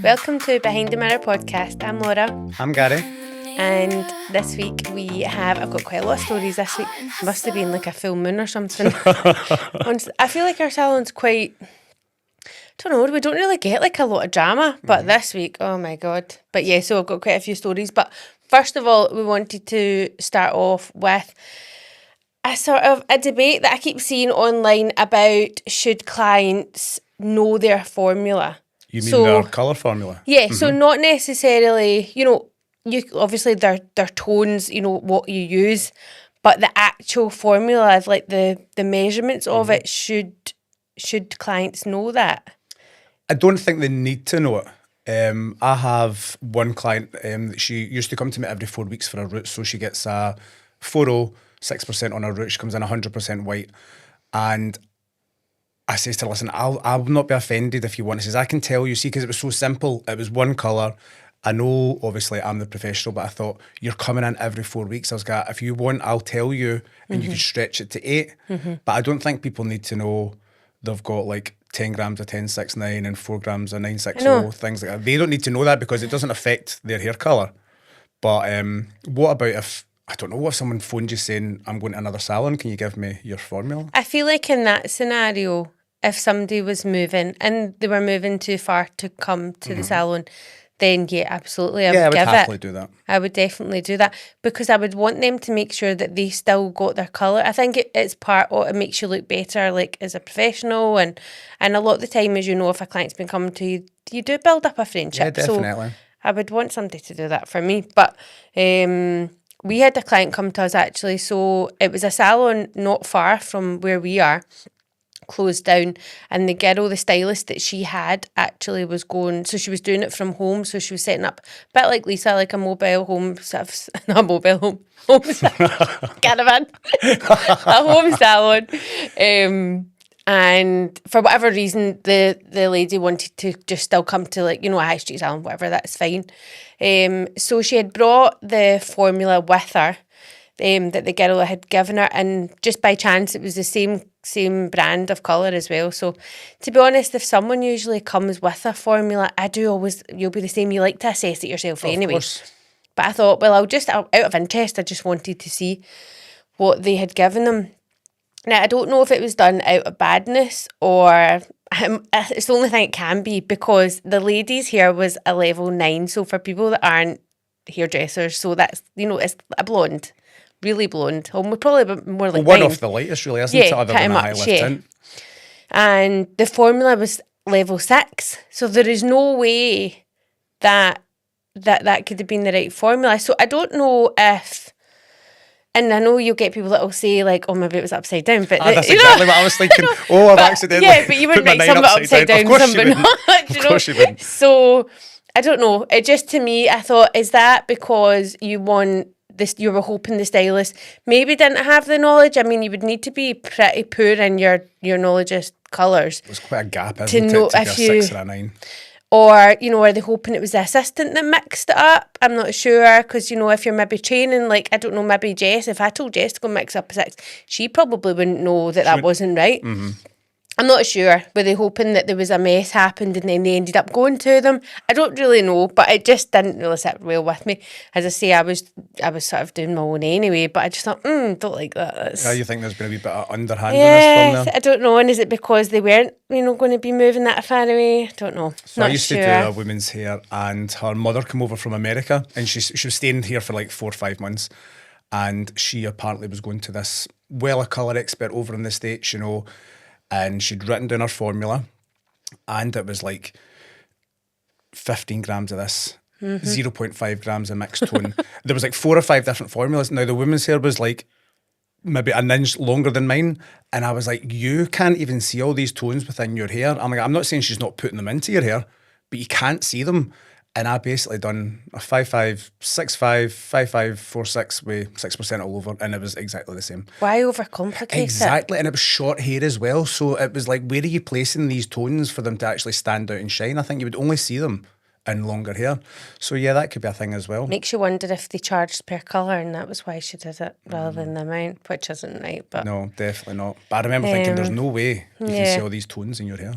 Welcome to Behind the Mirror podcast. I'm Laura. I'm Gary. And this week I've got quite a lot of stories this week. Must have been like a full moon or something. I feel like our salon's quite, I don't know, we don't really get like a lot of drama. But this week, oh my God. But yeah, so I've got quite a few stories. But first of all, we wanted to start off with a debate that I keep seeing online about should clients know their formula. You mean their colour formula? Yeah, so not necessarily, you obviously their tones, what you use, but the actual formula, like the measurements of it, should clients know that? I don't think they need to know it. I have one client, she used to come to me every 4 weeks for a root, so she gets a 406% on her root, she comes in 100% white, and I says to her, listen, I will not be offended if you want. She says, I can tell you, see, because it was so simple. It was one colour. I know, obviously, I'm the professional, but I thought, you're coming in every 4 weeks. I was like, if you want, I'll tell you, and you can stretch it to 8. But I don't think people need to know they've got like 10 grams of 1069 and 4 grams of 960, things like that. They don't need to know that because it doesn't affect their hair colour. But what about if, I don't know, if someone phoned you saying, I'm going to another salon, can you give me your formula? I feel like in that scenario, if somebody was moving and they were moving too far to come to the salon, then yeah, absolutely, I would happily do that. I would definitely do that because I would want them to make sure that they still got their colour. I think it's part of it makes you look better, like as a professional, and a lot of the time, as you know, if a client's been coming to you, you do build up a friendship. Yeah, definitely. So I would want somebody to do that for me. But we had a client come to us actually, so it was a salon not far from where we are, closed down, and the girl, the stylist that she had actually was going, so she was doing it from home, so she was setting up a bit like Lisa, like a mobile home, not a mobile home caravan, a home salon, and for whatever reason the lady wanted to just still come to like, a high street salon, whatever, that's fine. So she had brought the formula with her, that the girl had given her, and just by chance it was the same brand of colour as well. So to be honest, if someone usually comes with a formula, you'll be the same, you like to assess it yourself anyway. Of course. But I thought, well, out of interest, I just wanted to see what they had given them. Now, I don't know if it was done out of badness or it's the only thing it can be, because the ladies here was a level 9, so for people that aren't hairdressers, so that's, it's a blonde. Really blonde. We're probably more like one of the lightest, really, isn't it? Other than a high lift tint. And the formula was level 6, so there is no way that could have been the right formula. So I don't know if, and I know you'll get people that will say like, oh, maybe it was upside down, but that's exactly what I was thinking. I've accidentally but you wouldn't make some upside down. Of course you wouldn't. Of course you wouldn't. So I don't know. It just, to me, I thought, is that because you were hoping the stylist maybe didn't have the knowledge? I mean, you would need to be pretty poor in your knowledge of colours. There's quite a gap, isn't it, to be a 6 or a 9? Or, are they hoping it was the assistant that mixed it up? I'm not sure, because, if you're maybe training, like, I don't know, maybe Jess, if I told Jess to go mix up a 6, she probably wouldn't know that wasn't right. I'm not sure. Were they hoping that there was a mess happened and then they ended up going to them? I don't really know, but it just didn't really sit well with me. As I say, I was sort of doing my own anyway, but I just thought, don't like that. You think there's been a wee bit of underhandedness from there? I don't know. And is it because they weren't, going to be moving that far away? I don't know. So I used to do a woman's hair, and her mother came over from America, and she was staying here for like 4 or 5 months, and she apparently was going to this a colour expert over in the States, and she'd written down her formula, and it was like 15 grams of this, 0.5 grams of mixed tone. There was like 4 or 5 different formulas. Now, the woman's hair was like maybe an inch longer than mine, and I was like, you can't even see all these tones within your hair. I'm like, I'm not saying she's not putting them into your hair, but you can't see them. And I basically done a 5.5, 6.5, 5.5, 4.6 with 6% all over, and it was exactly the same. Why overcomplicate it? Exactly, and it was short hair as well, so it was like, where are you placing these tones for them to actually stand out and shine? I think you would only see them in longer hair. So yeah, that could be a thing as well. Makes you wonder if they charged per colour, and that was why she did it rather than the amount, which isn't right. But no, definitely not. But I remember thinking, there's no way you can see all these tones in your hair.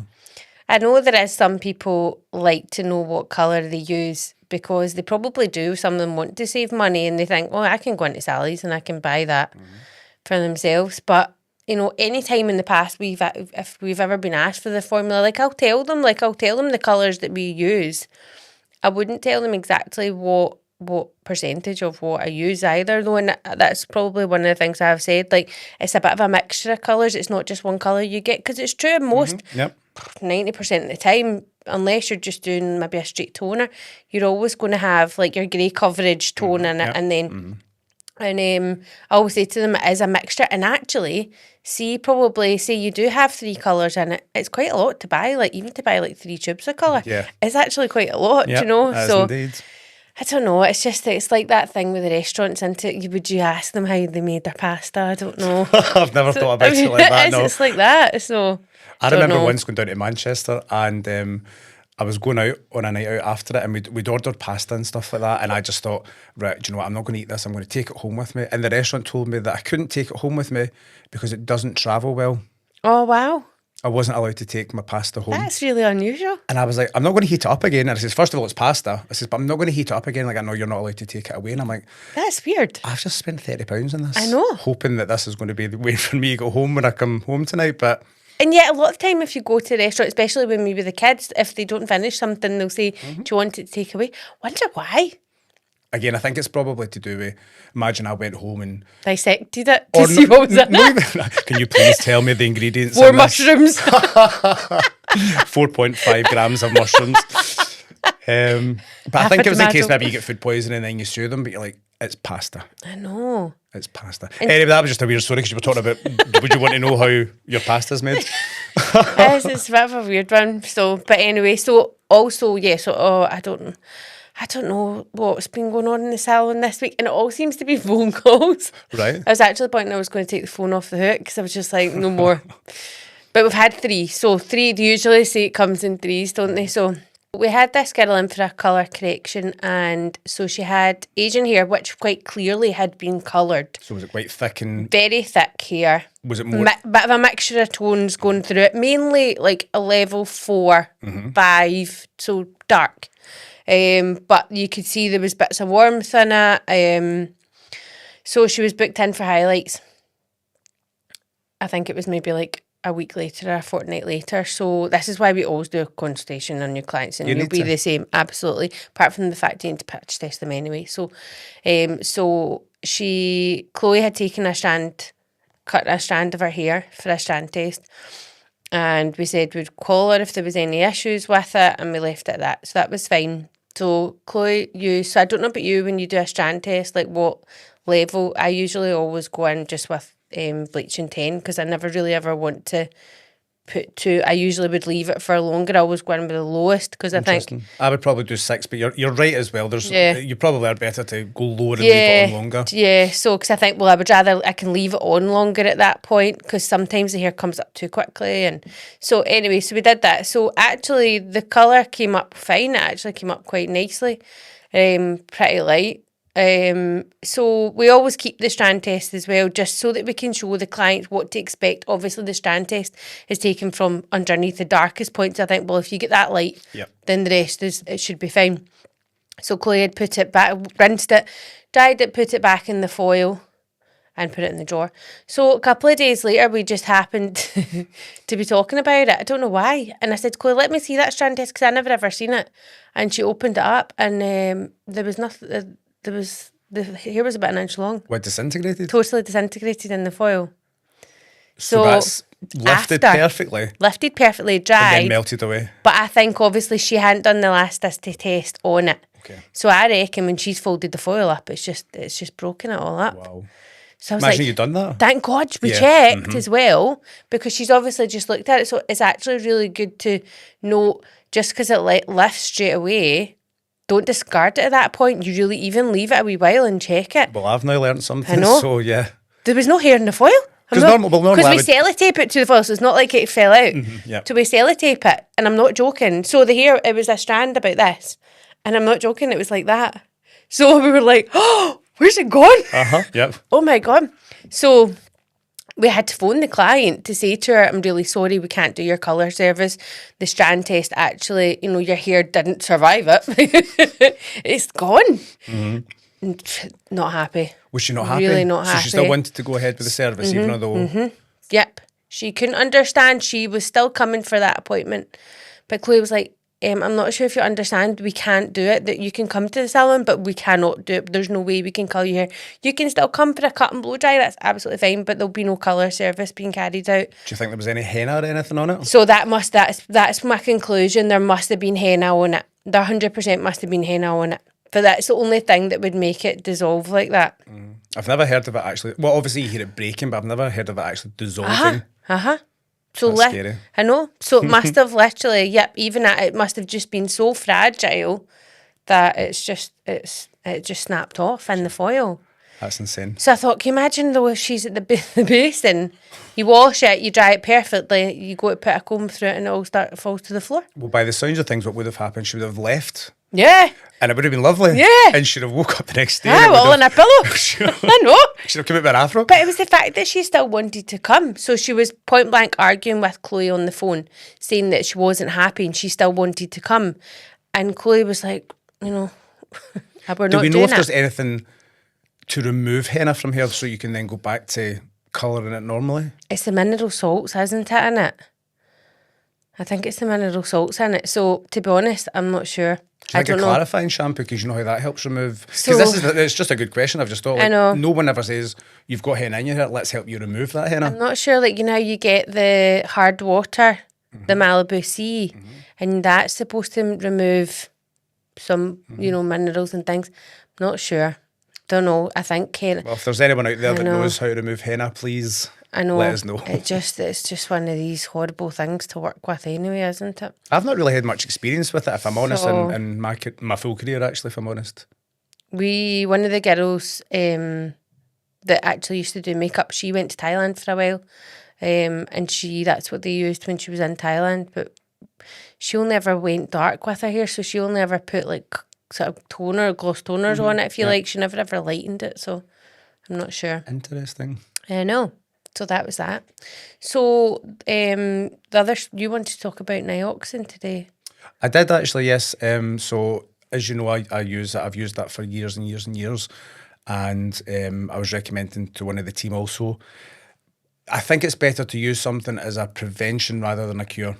I know there is some people like to know what colour they use because they probably do. Some of them want to save money and they think, well, I can go into Sally's and I can buy that for themselves. But, you know, any time in the past if we've ever been asked for the formula, like I'll tell them the colours that we use. I wouldn't tell them exactly what percentage of what I use either, though, and that's probably one of the things I've said. Like, it's a bit of a mixture of colours. It's not just one colour you get, because it's true most 90% of the time, unless you're just doing maybe a straight toner, you're always going to have like your grey coverage tone in it, and then I always say to them it is a mixture. And actually, say you do have 3 colours in it, it's quite a lot to buy. Like, even to buy like 3 tubes of colour, it's actually quite a lot. You know, so indeed. I don't know. It's just it's like that thing with the restaurants, isn't it? Would you ask them how they made their pasta? I don't know. I've never thought about it like that. No, it's like that. So I remember once going down to Manchester and I was going out on a night out after it, and we'd ordered pasta and stuff like that, and I just thought, right, do you know what? I'm not going to eat this. I'm going to take it home with me. And the restaurant told me that I couldn't take it home with me because it doesn't travel well. Oh wow. I wasn't allowed to take my pasta home. That's really unusual. And I was like, I'm not going to heat it up again. And I says, first of all, it's pasta. I says, but I'm not going to heat it up again. Like, I know you're not allowed to take it away. And I'm like, that's weird. I've just spent £30 on this. I know. Hoping that this is going to be the way for me to go home when I come home tonight. But and yet a lot of time if you go to a restaurant, especially when maybe the kids, if they don't finish something, they'll say, do you want it to take away? Wonder why? Again, I think it's probably to do with, imagine I went home and dissected it to see what was in it. Can you please tell me the ingredients? 4 mushrooms. 4.5 grams of mushrooms. But I think it was in case maybe you get food poisoning and then you sue them, but you're like, it's pasta. I know. It's pasta. Anyway, that was just a weird story because you were talking about, would you want to know how your pasta's made? It's a bit of a weird one. So, but anyway, so also, I don't know what's been going on in the salon this week, and it all seems to be phone calls. Right. I was actually pointing I was going to take the phone off the hook because I was just like, no more. But we've had 3. So 3, they usually say it comes in 3s, don't they? So we had this girl in for a colour correction, and so she had Asian hair, which quite clearly had been coloured. So was it quite thick and... Very thick hair. Was it more... bit of a mixture of tones going through it. Mainly like a level 4, 5, so dark. But you could see there was bits of warmth in it. So she was booked in for highlights. I think it was maybe like a week later or a fortnight later. So this is why we always do a consultation on your clients, and you'll be the same, absolutely. Apart from the fact you need to patch test them anyway. So, Chloe had taken cut a strand of her hair for a strand test. And we said we'd call her if there was any issues with it, and we left it at that. So that was fine. So Chloe, so I don't know about you, when you do a strand test, like what level? I usually always go in just with bleaching 10 because I never really ever want to put 2. I usually would leave it for longer. I always go in with the lowest because I think... I would probably do 6, but you're right as well. You probably are better to go lower and leave it on longer. Yeah, so because I think, well, I would rather I can leave it on longer at that point because sometimes the hair comes up too quickly. And so anyway, so we did that. So actually the colour came up fine. It actually came up quite nicely, pretty light. So we always keep the strand test as well, just so that we can show the clients what to expect. Obviously the strand test is taken from underneath the darkest points. I think, well, if you get that light, then the rest it should be fine. So Chloe had put it back, rinsed it, dried it, put it back in the foil and put it in the drawer. So a couple of days later, we just happened to be talking about it. I don't know why. And I said, Chloe, let me see that strand test because I never ever seen it. And she opened it up and there was nothing... the hair was about 1 inch long. What, disintegrated? Totally disintegrated in the foil. So that's lifted perfectly. Lifted perfectly, dried. And then melted away. But I think obviously she hadn't done the elasticity test on it. Okay. So I reckon when she's folded the foil up, it's just broken it all up. Wow. So I was Imagine you'd done that. Thank God we checked as well, because she's obviously just looked at it. So it's actually really good to know, just because it lifts straight away, don't discard it at that point. You really even leave it a wee while and check it. Well, I've now learned something. I know. So yeah. There was no hair in the foil. Because we sellotape it to the foil, so it's not like it fell out. So we sellotape it, and I'm not joking. So the hair, it was a strand about this, and I'm not joking, it was like that. So we were like, oh, where's it gone? Yep. Oh my God. So we had to phone the client to say to her, I'm really sorry, we can't do your colour service. The strand test actually, your hair didn't survive it. It's gone. Not happy. Was she not happy? Really not happy. So she still wanted to go ahead with the service, even though... Yep. She couldn't understand. She was still coming for that appointment. But Chloe was like, I'm not sure if you understand, we can't do it. That you can come to the salon, but we cannot do it. There's no way we can colour your hair. You can still come for a cut and blow dry, that's absolutely fine, but there'll be no colour service being carried out. Do you think there was any henna or anything on it? So that's my conclusion. There must have been henna on it. There 100% must have been henna on it. But that's the only thing that would make it dissolve like that. I've never heard of it actually. Well, obviously you hear it breaking, but I've never heard of it actually dissolving. So That's scary. I know. So it must have literally, even it must have just been so fragile that it just snapped off in the foil. That's insane. So I thought, can you imagine though if she's at the basin, you wash it, you dry it perfectly, you go to put a comb through it and it all falls to the floor. Well, by the sounds of things, what would have happened? She would have left. Yeah. And it would have been lovely. Yeah. And she'd have woke up the next day. All in a pillow. I know. She'd have come out with an afro. But it was the fact that she still wanted to come. So she was point blank arguing with Chloe on the phone, saying that she wasn't happy and she still wanted to come. And Chloe was like, we're not doing it. Do we know if there's anything to remove henna from hair so you can then go back to colouring it normally? It's the mineral salts, isn't it, in it? I think it's the mineral salts in it. So, to be honest, I'm not sure. Do you think a clarifying shampoo, because you know how that helps remove... Because So- it's just a good question. I've just thought, I know. no one ever says, you've got henna in your hair, let's help you remove that henna. I'm not sure, you get the hard water, the Malibu Sea, and that's supposed to remove some, minerals and things. Not sure. Don't know. I think henna... Well, if there's anyone out there that know. knows how to remove henna, please I know. let us know. It's just one of these horrible things to work with anyway, isn't it? I've not really had much experience with it, if I'm honest, So- in my full career, actually, if I'm honest. One of the girls that actually used to do makeup, she went to Thailand for a while, and that's what they used when she was in Thailand, but she only ever went dark with her hair, so she only ever put sort of toner, gloss toners on it, if you like. She never ever lightened it, so I'm not sure. Interesting. I know. So that was that. So the other, you wanted to talk about nioxin today. I did actually, yes. So as you know, I use that. I've used that for years and years and years, and I was recommending to one of the team also. I think it's better to use something as a prevention rather than a cure.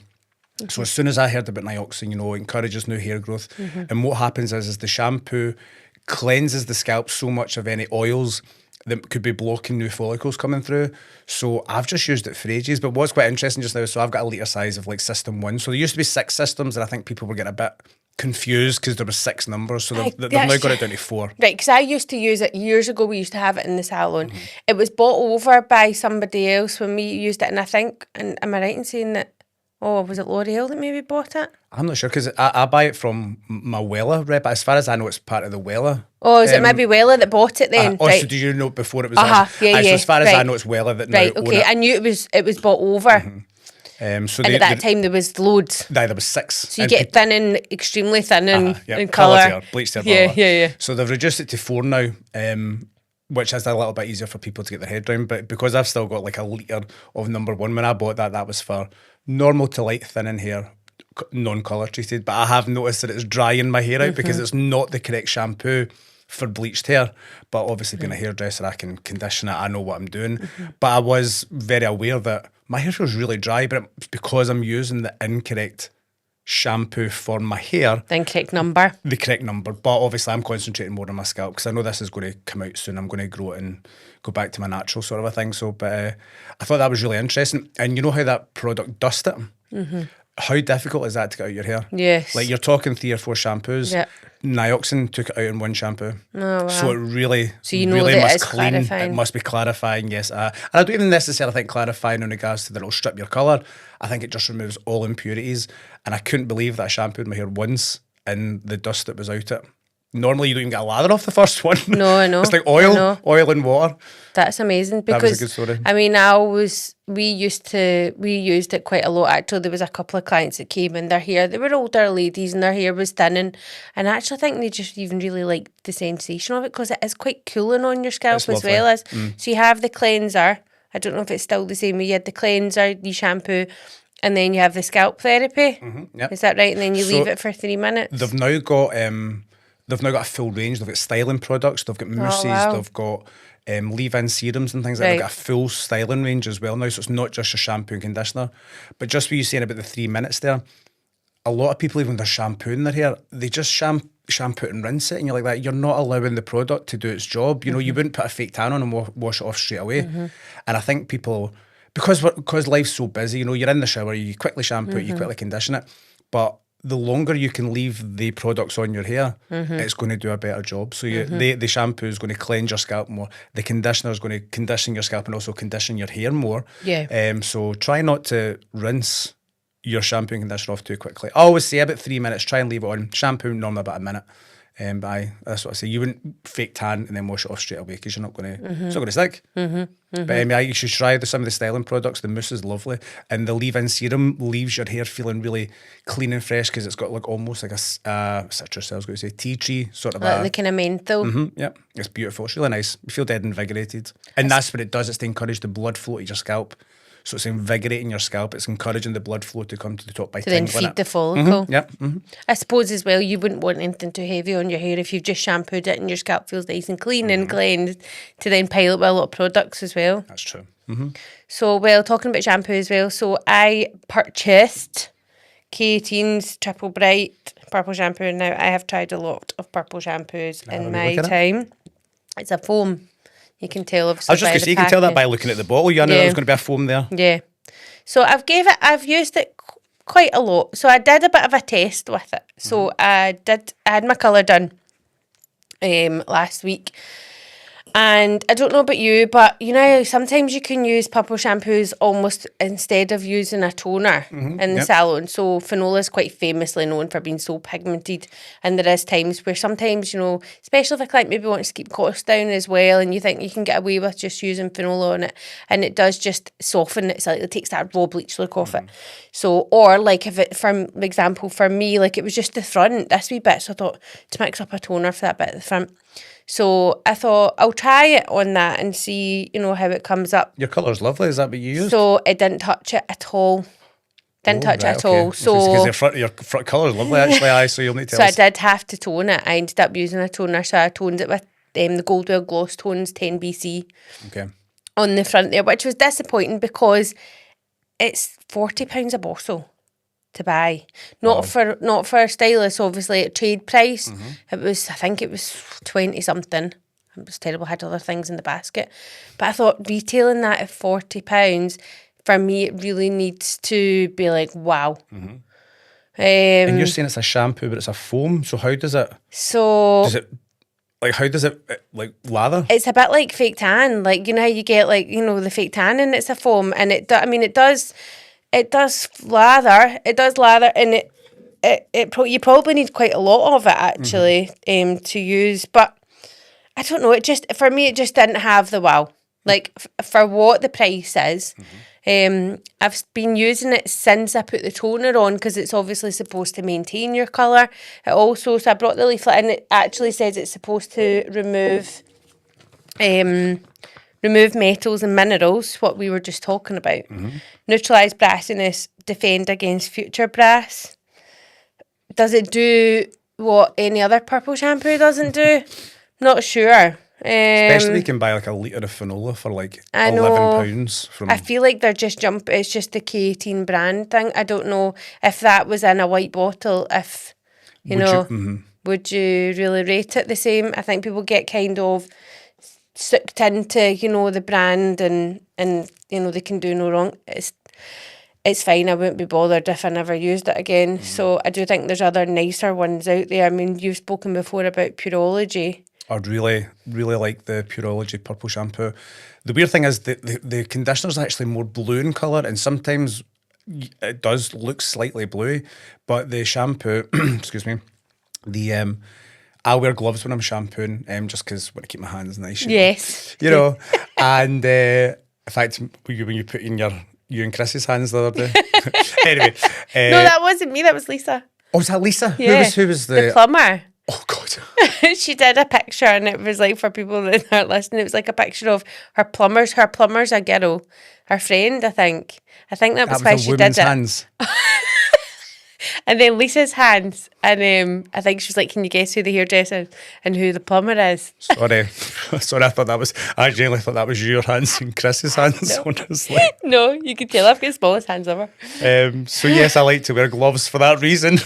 So as soon as I heard about nioxin, it encourages new hair growth, and what happens is the shampoo cleanses the scalp so much of any oils that could be blocking new follicles coming through. So I've just used it for ages. But what's quite interesting just now, so I've got a litre size of system 1. So there used to be 6 systems, and I think people were getting a bit confused because there was 6 numbers. So they've now got it down to 4. Right, because I used to use it years ago. We used to have it in the salon. It was bought over by somebody else when we used it, and I think, and am I right in saying that, was it L'Oreal that maybe bought it? I'm not sure, because I buy it from my Wella rep. As far as I know, it's part of the Wella. Oh, is it maybe Wella that bought it then? So do you know before it was yeah, yeah. So as far as I right. know, it's Wella that now Right, own okay. it. I knew it was bought over. So And at that time, there was loads. there was 6. So you get thin and extremely thin and colour colour. hair, bleached hair, Yeah, blah, blah. yeah. So they've reduced it to 4 now, which is a little bit easier for people to get their head around. But because I've still got a litre of number 1, when I bought that was for normal to light thinning hair, non-colour treated. But I have noticed that it's drying my hair out because it's not the correct shampoo for bleached hair. But obviously being a hairdresser, I can condition it. I know what I'm doing. But I was very aware that my hair feels really dry, but it's because I'm using the incorrect shampoo for my hair. The incorrect number. The correct number. But obviously I'm concentrating more on my scalp because I know this is going to come out soon. I'm going to grow it and go back to my natural sort of a thing. So, but I thought that was really interesting. And you know how that product dust it? How difficult is that to get out your hair? Yes. You're talking 3 or 4 shampoos. Yeah. Nioxin took it out in 1 shampoo. Oh, wow. So it really, So you know really that it must is clean. clarifying. It must be clarifying, yes. And I don't even necessarily think clarifying in regards to that it'll strip your colour. I think it just removes all impurities. And I couldn't believe that I shampooed my hair once and the dust that was out it. Normally you don't even get a lather off the first one. No, I know. It's like I know. oil and water. That's amazing because That was a good story. I mean, we used it quite a lot. Actually, there was a couple of clients that came in, their hair, they were older ladies and their hair was thinning, and I actually think they just even really liked the sensation of it because it is quite cooling on your scalp It's as lovely. well as so you have the cleanser I don't know if it's still the same. You had the cleanser, you shampoo, and then you have the scalp therapy. Yep. Is that right? And then you So leave it for 3 minutes. They've now got a full range. They've got styling products. They've got mousses. wow. They've got leave-in serums and things like that. Right. They've got a full styling range as well now. So it's not just your shampoo and conditioner. But just what you saying about the 3 minutes there, a lot of people, even when they're shampooing their hair, they just shampoo it and rinse it, and you're like that. You're not allowing the product to do its job. You know, you wouldn't put a fake tan on and wash it off straight away. And I think people, because life's so busy, you know, you're in the shower, you quickly shampoo it, you quickly condition it, but the longer you can leave the products on your hair, it's going to do a better job. So the shampoo is going to cleanse your scalp more. The conditioner is going to condition your scalp and also condition your hair more. Yeah. So try not to rinse your shampoo and conditioner off too quickly. I always say about 3 minutes, try and leave it on. Shampoo normally about a minute. But that's what I say. You wouldn't fake tan and then wash it off straight away because you're not going to, it's not going to stick. But you should try some of the styling products. The mousse is lovely. And the leave-in serum leaves your hair feeling really clean and fresh because it's got like almost like a citrus, I was going to say, tea tree sort of Like the kind of menthol. Yep, it's beautiful. It's really nice. You feel dead invigorated. And that's what it does. It's to encourage the blood flow to your scalp. So it's invigorating your scalp. It's encouraging the blood flow to come to the top by To then tingling feed it. the follicle. Yep. I suppose as well, you wouldn't want anything too heavy on your hair if you've just shampooed it and your scalp feels nice and clean and cleansed, to then pile it with a lot of products as well. That's true. So, well, talking about shampoo as well, so I purchased K18's Triple Bright purple shampoo, and now I have tried a lot of purple shampoos in my time. It's a foam. You can tell, obviously. I was just going to say, you can tell that by looking at the bottle. You know there's going to be a foam there. Yeah. So I've used it quite a lot. So I did a bit of a test with it. So I had my colour done last week. And I don't know about you, but you know, sometimes you can use purple shampoos almost instead of using a toner in the salon. So Finola is quite famously known for being so pigmented. And there is times where sometimes, you know, especially if a client maybe wants to keep costs down as well, and you think you can get away with just using Finola on it, and it does just soften it. So it takes that raw bleach look off it. So, or like if it, for example, for me, like it was just the front, this wee bit. So I thought to mix up a toner for that bit at the front. So I thought I'll try it on that and see, you know, how it comes up. Your colour's lovely. Is that what you used? So it didn't touch it at all. Didn't touch it at all. So because your front colour's lovely, actually. Aye, so you'll need to. So I did have to tone it. I ended up using a toner, so I toned it with the Goldwell Gloss Tones 10BC on the front there, which was disappointing because it's £40 a bottle to buy. Not for stylists, obviously, at trade price. I think it was 20 something. It was terrible. I had other things in the basket. But I thought retailing that at £40, for me, it really needs to be like, wow. And you're saying it's a shampoo, but it's a foam. So how does it? How does it lather? It's a bit like fake tan. Like, you know how you get like, you know, the fake tan and it's a foam, and it does lather. It does lather, and you probably need quite a lot of it actually to use. But I don't know. It just, for me, it just didn't have the wow. Like for what the price is. I've been using it since I put the toner on because it's obviously supposed to maintain your colour. It also, so I brought the leaflet and it actually says it's supposed to remove metals and minerals, what we were just talking about. Neutralise brassiness, defend against future brass. Does it do what any other purple shampoo doesn't do? Not sure. Especially you can buy like a litre of Finola for like £11 from. I feel like they're just it's just the K18 brand thing. I don't know if that was in a white bottle, if would you really rate it the same? I think people get kind of sucked into, you know, the brand and you know, they can do no wrong. It's fine. I wouldn't be bothered if I never used it again. So I do think there's other nicer ones out there. I mean, you've spoken before about Purology. I'd really, really like the Purology purple shampoo. The weird thing is the conditioner's actually more blue in colour, and sometimes it does look slightly bluey, but the shampoo, excuse me, I wear gloves when I'm shampooing, just because I want to keep my hands nice. Yes. You know, and in fact, when you put in you and Chris's hands the other day. Anyway. No, that wasn't me, that was Lisa. Oh, was that Lisa? Yeah. Who was the plumber? Oh, God. involved. She did a picture, and it was like, for people that aren't listening, it was like a picture of her plumbers. Her plumber's a girl, her friend, I think. I think that was why she did it. Hands. And then Lisa's hands, and I think she was like, "Can you guess who the hairdresser is and who the plumber is?" Sorry, I genuinely thought that was your hands and Chris's hands. No. Honestly, No, you can tell I've got the smallest hands ever. So yes, I like to wear gloves for that reason.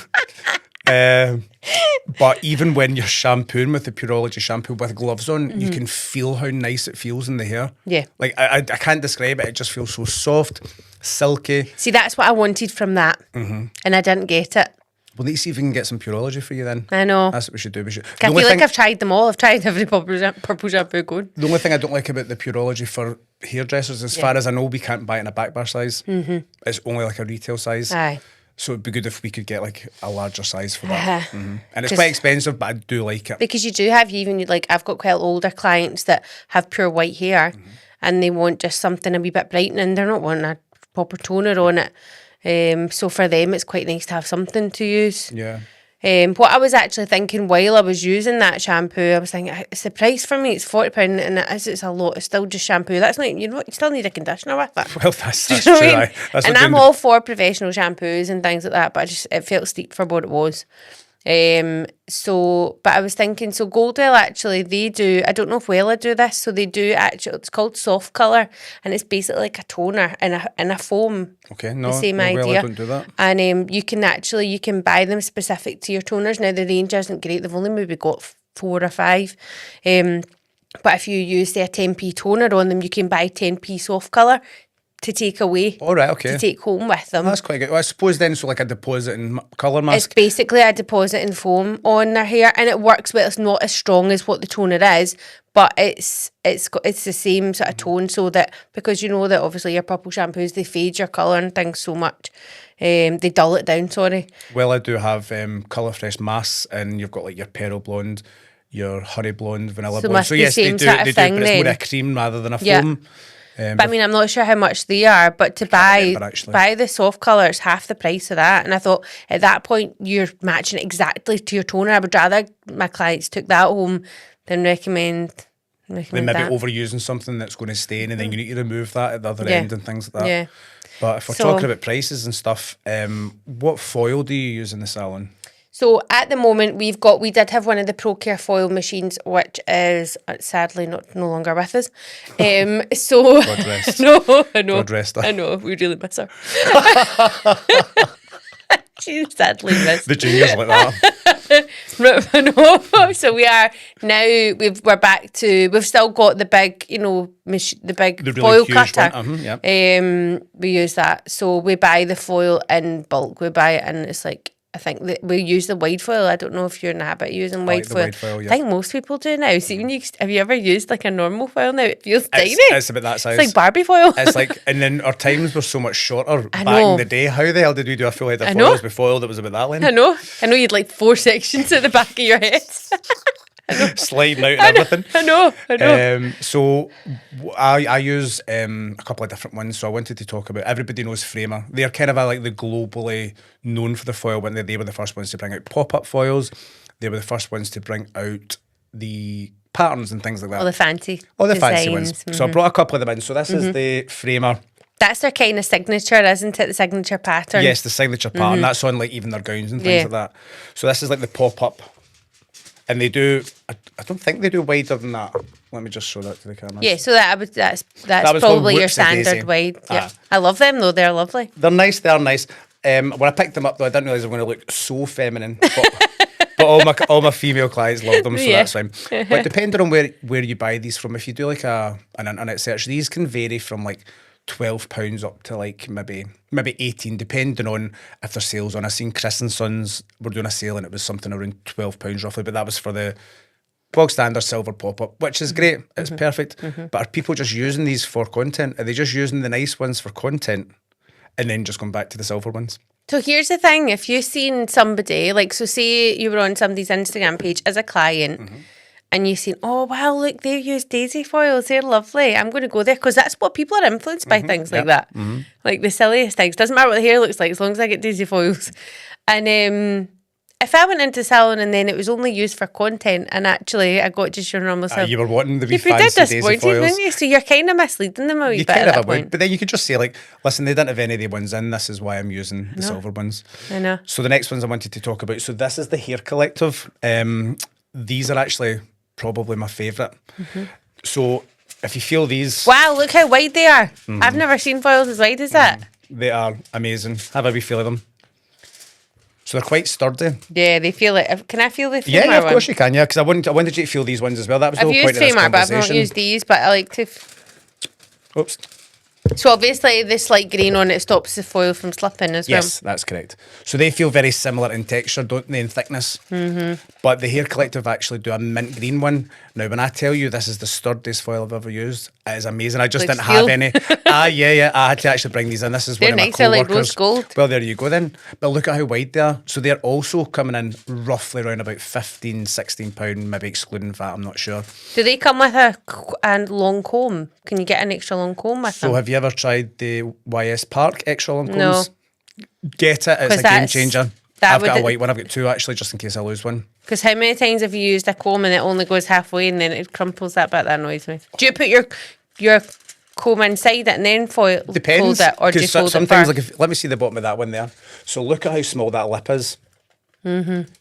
But even when you're shampooing with the Pureology shampoo with gloves on, you can feel how nice it feels in the hair. Yeah. Like I can't describe it. It just feels so soft, silky. See, that's what I wanted from that, and I didn't get it. Well, let's see if we can get some Pureology for you then. I know. That's what we should do. I feel like I've tried them all. I've tried every purple shampoo going. The only thing I don't like about the Pureology for hairdressers, as far as I know, we can't buy it in a back bar size. It's only like a retail size. Aye. So it'd be good if we could get like a larger size for that. And it's quite expensive, but I do like it. Because you do have, even like, I've got quite older clients that have pure white hair, and they want just something a wee bit brightening. They're not wanting a proper toner on it. So for them, it's quite nice to have something to use. Yeah. What I was actually thinking while I was using that shampoo, I was thinking, it's the price for me, it's £40, and it's a lot, it's still just shampoo. That's not, you still need a conditioner with it. Well, that's Do you true. know what I mean? That's And I'm all for professional shampoos and things like that, but it felt steep for what it was. But I was thinking, so Goldwell actually, they do, I don't know if Wella do this, so they do actually, it's called soft colour, and it's basically like a toner in a foam. Okay, no, the same Wella idea. don't do that. And you can buy them specific to your toners. Now the range isn't great, they've only maybe got 4 or 5. But if you use their 10p toner on them, you can buy 10p soft colour to take away. All right, okay. To take home with them. That's quite good. Well, I suppose then, so like a deposit and colour mask. It's basically a deposit in foam on their hair, and it works well. It's not as strong as what the toner is, but it's the same sort of tone, so that, because you know that obviously your purple shampoos, they fade your colour and things so much. They dull it down, sorry. Well, I do have Colour Fresh masks, and you've got like your Pearl Blonde, your Honey Blonde, Vanilla So Blonde. must So be yes, same they do, sort of but thing it's more then. a cream rather than a Yeah. foam. But I mean, I'm not sure how much they are, but to buy remember, the soft colour, it's half the price of that. And I thought at that point, you're matching it exactly to your toner. I would rather my clients took that home than recommend Then maybe that. overusing something that's going to stain, and then you need to remove that at the other end and things like that. Yeah. But if we're talking about prices and stuff, what foil do you use in the salon? So at the moment, we did have one of the ProCare foil machines, which is sadly no longer with us. So God rest. No, I know. God rest her. I know. We really miss her. She's sadly missed. The juniors like that. No. So we are now. We're back to. We've still got the big, the big The really foil huge cutter. one. Yeah. We use that. So we buy the foil in bulk. We buy it, and it's like, I think that we use the wide foil. I don't know if you're in the habit of using wide like the foil. wide foil, yeah. I think most people do now. See, have you ever used like a normal foil now? It feels tiny. It's about that size. It's like Barbie foil. It's like, and then our times were so much shorter I back know. in the day. How the hell did we do a full head of I know. foils with foil that was about that length? I know you'd like 4 sections at the back of your head. Sliding out and everything. I know. So I use a couple of different ones. So I wanted to talk about, everybody knows Framer. They're kind of like the globally known for the foil, when they were the first ones to bring out pop-up foils. They were the first ones to bring out the patterns and things like that. All the fancy fancy designs. ones. So I brought a couple of them in. So this is the Framer. That's their kind of signature, isn't it? The signature pattern. Yes, the signature pattern. That's on like even their gowns and things like that. So this is like the pop-up. And they do, I don't think they do wider than that. Let me just show that to the camera. Yeah, so that's was probably called your Whoopsie Daisy. standard wide. Yeah. I love them though, they're lovely. They're nice, When I picked them up though, I didn't realise they were going to look so feminine. But all my female clients love them, so that's fine. But depending on where you buy these from, if you do like an internet search, these can vary from like £12 up to like maybe 18, depending on if there's sales on. I seen Chris and Sons were doing a sale and it was something around £12 roughly, but that was for the bog standard silver pop-up, which is great. It's perfect. But are people just using these for content? Are they just using the nice ones for content and then just going back to the silver ones? So here's the thing, if you've seen somebody, like, so say you were on somebody's Instagram page as a client, and you've seen, oh, wow, look, they use daisy foils. They're lovely. I'm going to go there, because that's what people are influenced by, things like that. Like the silliest things. Doesn't matter what the hair looks like, as long as I get daisy foils. And if I went into salon and then it was only used for content and actually I got just your normal self. You were wanting the wee You did fancy daisy disappointed, foils. didn't you? So you're kind of misleading them a wee You bit kind at of that would, point. but then you could just say like, listen, they didn't have any of the ones in. This is why I'm using the silver ones. I know. So the next ones I wanted to talk about. So this is the Hair Collective. These are actually probably my favourite. So if you feel these, Wow, look how wide they are. I've never seen foils as wide as that. they are amazing. Have a wee feel of them. So they're quite sturdy. Yeah, they feel it. Can I feel the Yeah, Framer of course one? you can. Yeah, because I wanted you to feel these ones as well. That was the I've whole point used of this Framer, but I've conversation. not used these. But I like to. Oops. So obviously, this light green on it stops the foil from slipping as Yes, that's correct. So they feel very similar in texture, don't they, in thickness? But the Hair Collective actually do a mint green one. Now, when I tell you this is the sturdiest foil I've ever used, it is amazing. I just Like didn't steel? have any. Yeah. I had to actually bring these in. This is They're one of my nice, they're like co-workers. rose gold. Well, there you go then. But look at how wide they are. So they're also coming in roughly around about £15, £16, maybe excluding VAT, I'm not sure. Do they come with a long comb? Can you get an extra long comb with So them? have you ever tried the YS Park extra long combs? No. Get it. It's 'Cause a game that's- changer. that I've got a would- white one. I've got two actually, just in case I lose one. Because how many times have you used a comb and it only goes halfway and then it crumples that bit? That annoys me. Do you put your comb inside it and then fold Depends. it, or do you 'Cause fold it sometimes, first? like, let me see the bottom of that one there. So look at how small that lip is.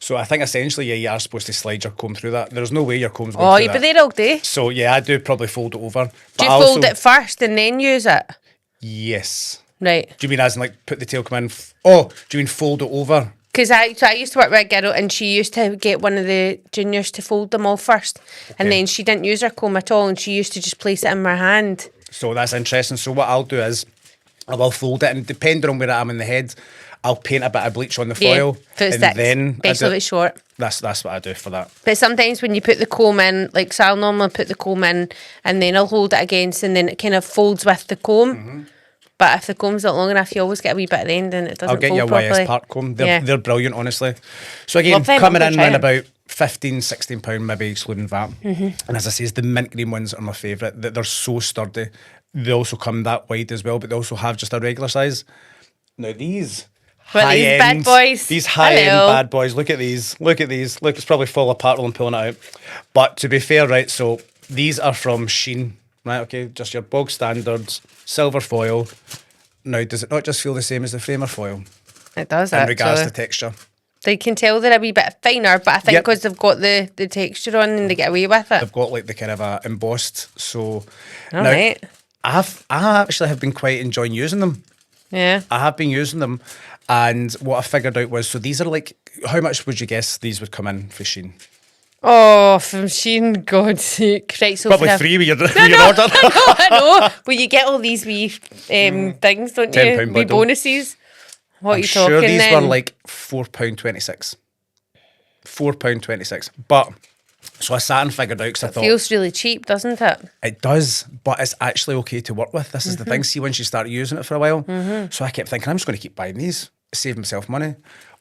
So I think essentially, yeah, you are supposed to slide your comb through that. There's no way your comb's going Oh, through you've been that. there all day. So yeah, I do probably fold it over. Do But you I fold also- it first and then use it? Yes. Right. Do you mean as in like put the tail comb in? Oh, do you mean fold it over? Because I used to work with a girl and she used to get one of the juniors to fold them all first. And Okay. then she didn't use her comb at all and she used to just place it in her hand. So that's interesting. So what I'll do is I will fold it, and depending on where I am in the head, I'll paint a bit of bleach on the foil, if it and sticks, then I especially do- if it's short. that's what I do for that. But sometimes when you put the comb in, like Sal normally put the comb in and then I'll hold it against and then it kind of folds with the comb. But if the comb's not long enough, you always get a wee bit at the end and it doesn't I'll get fold you a properly. YS Park comb. They're, Yeah. they're brilliant, honestly. So again, Love them. coming I'm in gonna around try about £15, £16, maybe excluding VAT. And as I say, the mint green ones are my favourite. They're so sturdy. They also come that wide as well, but they also have just a regular size. Now these Well, these bad high-end- boys. These high-end Hello. bad boys. Look at these. Look at these. Look, it's probably fall apart while I'm pulling it out. But to be fair, right, so these are from Sheen, right? Okay, just your bog standards, silver foil. Now, does it not just feel the same as the Framer foil It does in regards to actually. texture? They can tell they're a wee bit finer, but I think Yep. because they've got the texture on and they get away with it. They've got like the kind of embossed. So All now, right. I actually have been quite enjoying using them. Yeah. I have been using them, and what I figured out was, so these are like, how much would you guess these would come in for Sheen? Oh, from Sheen, God's sake. Right, so Probably for three with your order. I know. Well, you get all these wee things, don't you? £10 Wee bundle. bonuses. What are I'm you sure talking these then? were like £4.26. £4.26. But so I sat and figured out because I thought Feels really cheap, doesn't it? it does, but it's actually okay to work with. This is Mm-hmm. the thing. See, once you start using it for a while, so I kept thinking I'm just going to keep buying these, save myself money.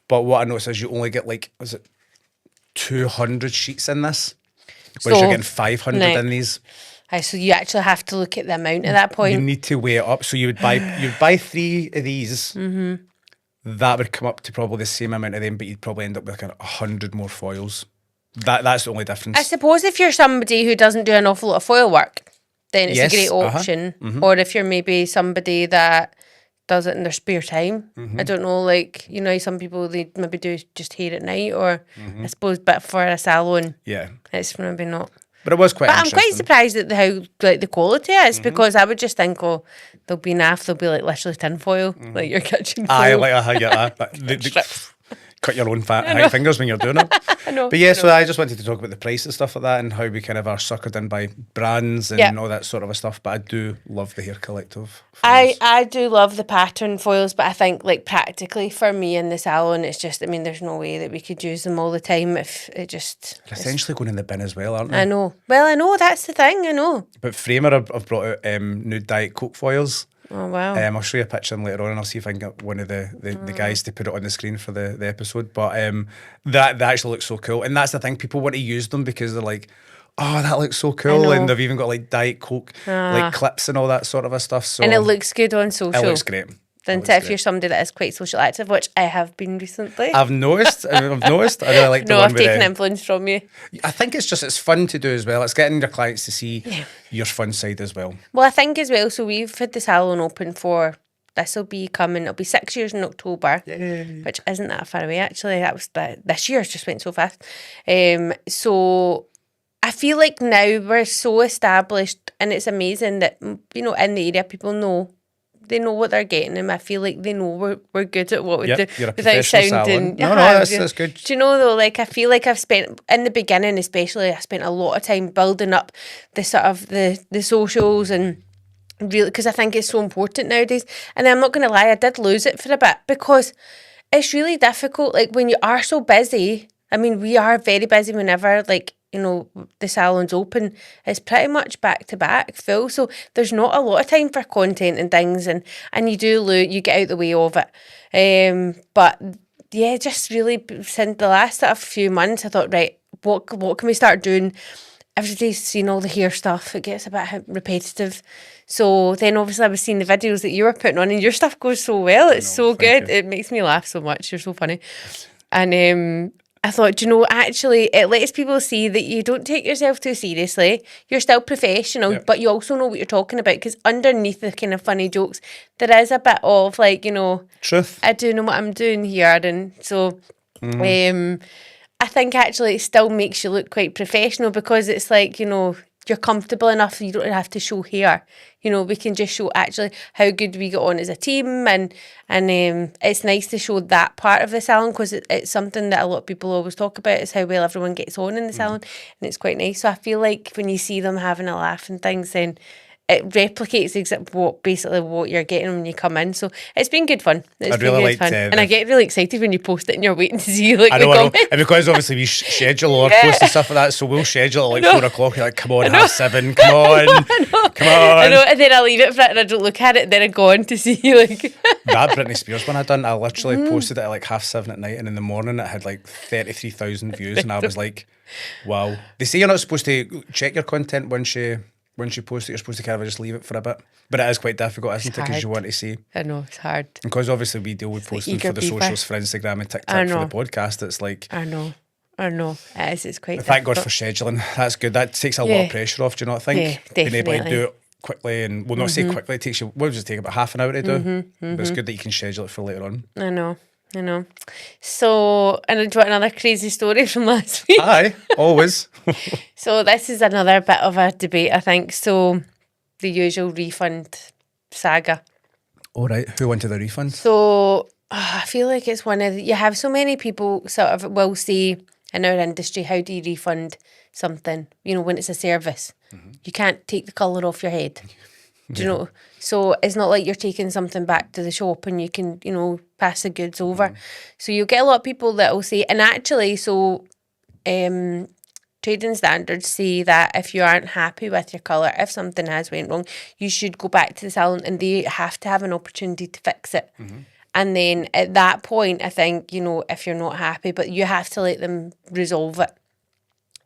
But what I noticed is you only get like, was it 200 sheets in this, whereas So, you're getting 500 right. in these. Aye, so you actually have to look at the amount at that You point. need to weigh it up. So you'd buy three of these. Mm-hmm. That would come up to probably the same amount of them, but you'd probably end up with like 100 more foils. That's the only difference. I suppose if you're somebody who doesn't do an awful lot of foil work, then it's Yes, a great uh-huh, option. Or if you're maybe somebody that does it in their spare time. I don't know, like, you know, some people, they maybe do just hair at night, or I suppose, but for a salon, Yeah. it's maybe not. But it was quite But I'm interesting. quite surprised at how like the quality is, because I would just think, oh, they'll be naff, they'll be like literally tinfoil, like your kitchen foil. Aye, like I get that. Cut your own fat fingers when you're doing it. I know. But yeah, so I just wanted to talk about the price and stuff like that, and how we kind of are suckered in by brands and Yeah. all that sort of a stuff. But I do love the Hair Collective. I do love the pattern foils, but I think like practically for me in the salon, it's just, I mean, there's no way that we could use them all the time if it just... They're essentially going in the bin as well, aren't they? I know. Well, I know, that's the thing, I know. But Framer have brought out new Diet Coke foils. Oh, wow. I'll show you a picture of them later on, and I'll see if I can get one of the guys to put it on the screen for the episode. But that actually looks so cool, and that's the thing. People want to use them because they're like, "Oh, that looks so cool," know. and they've even got like Diet Coke like clips and all that sort of a stuff. So And it looks good on social. it looks great. Isn't it, if you're somebody that is quite social active, which I have been recently. I've noticed. I really like the No, one I've with taken influence from you. I think it's fun to do as well. It's getting your clients to see your fun side as well. Well, I think as well, so we've had the salon open for, it'll be 6 years in October. Yay. Which isn't that far away, actually. That was this year's just went so fast. So I feel like now we're so established, and it's amazing that, you know, in the area, people know. They know what they're getting, and I feel like they know we're good at what we do. You're a without professional sounding. salon. No, that's good. Do you know though? Like, I feel like I've spent in the beginning, especially, I spent a lot of time building up the sort of the socials and really, because I think it's so important nowadays. And I'm not going to lie, I did lose it for a bit because it's really difficult. Like, when you are so busy. I mean, we are very busy whenever, like, you know, the salon's open. It's pretty much back to back full, so there's not a lot of time for content and things, and you do lose, you get out the way of it. But yeah, just really since the last sort of few months, I thought, right, what can we start doing? Everybody's seen all the hair stuff. It gets a bit repetitive. So then obviously I was seeing the videos that you were putting on, and your stuff goes so well. It's so good. It makes me laugh so much. You're so funny. And I thought, you know, actually, it lets people see that you don't take yourself too seriously. You're still professional, but you also know what you're talking about, because underneath the kind of funny jokes, there is a bit of, like, you know, truth. I do know what I'm doing here. And so I think actually it still makes you look quite professional, because it's like, you know, you're comfortable enough, you don't have to show hair. You know, we can just show actually how good we get on as a team, and it's nice to show that part of the salon, because it's something that a lot of people always talk about, is how well everyone gets on in the salon, and it's quite nice. So I feel like when you see them having a laugh and things, then it replicates basically what you're getting when you come in. So it's been good fun. It's been good fun. And I get really excited when you post it and you're waiting to see like the comments. And because obviously we schedule our posts and stuff like that, so we'll schedule at like 4 o'clock. You're like, come on, 7:30, come on, come on. I know, and then I leave it for it and I don't look at it, and then I go on to see like that Britney Spears one I done, I literally posted it at like 7:30 at night, and in the morning it had like 33,000 views, and I was like, wow. They say you're not supposed to check your content once you post it, you're supposed to kind of just leave it for a bit. But it is quite difficult, isn't it? Because you want to see. I know, it's hard. Because obviously we deal with posting for the socials, for Instagram and TikTok, for the podcast. It's like... I know. It is, it's quite difficult. Thank God for scheduling. That's good. That takes a lot of pressure off, do you not think? Yeah, definitely. Being able to do it quickly, and well, not say quickly, it takes you, what does it take, about half an hour to do? But it's good that you can schedule it for later on. I know. So, and do you want another crazy story from last week? Aye, always. So this is another bit of a debate, I think. So, the usual refund saga. All right, who wanted the refund? So, I feel like it's you have so many people sort of will say in our industry, how do you refund something, you know, when it's a service? You can't take the colour off your head. Do you know? So it's not like you're taking something back to the shop and you can, you know, pass the goods over. So you'll get a lot of people that will say, and actually, so trading standards say that if you aren't happy with your colour, if something has went wrong, you should go back to the salon and they have to have an opportunity to fix it. And then at that point, I think, you know, if you're not happy, but you have to let them resolve it.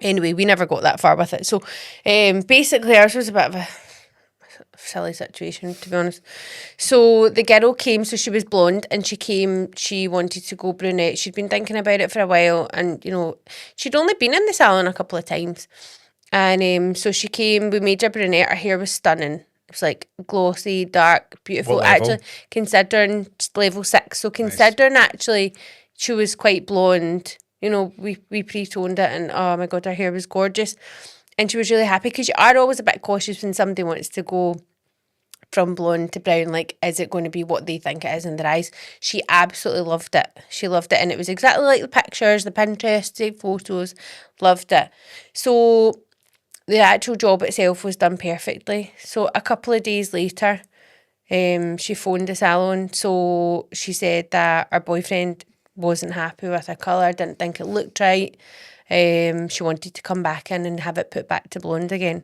Anyway, we never got that far with it. So basically ours was a bit of a silly situation, to be honest. So the girl came, so she was blonde, and she wanted to go brunette. She'd been thinking about it for a while, and, you know, she'd only been in the salon a couple of times. And so she came, we made her brunette. Her hair was stunning. It was like glossy, dark, beautiful. Actually, considering level 6. So considering actually she was quite blonde, you know, we pre-toned it, and oh my God, her hair was gorgeous. And she was really happy, because you are always a bit cautious when somebody wants to go from blonde to brown. Like, is it going to be what they think it is in their eyes? She absolutely loved it. She loved it. And it was exactly like the pictures, the Pinterest, the photos. Loved it. So the actual job itself was done perfectly. So a couple of days later, she phoned the salon. So she said that her boyfriend wasn't happy with her colour, didn't think it looked right. She wanted to come back in and have it put back to blonde again.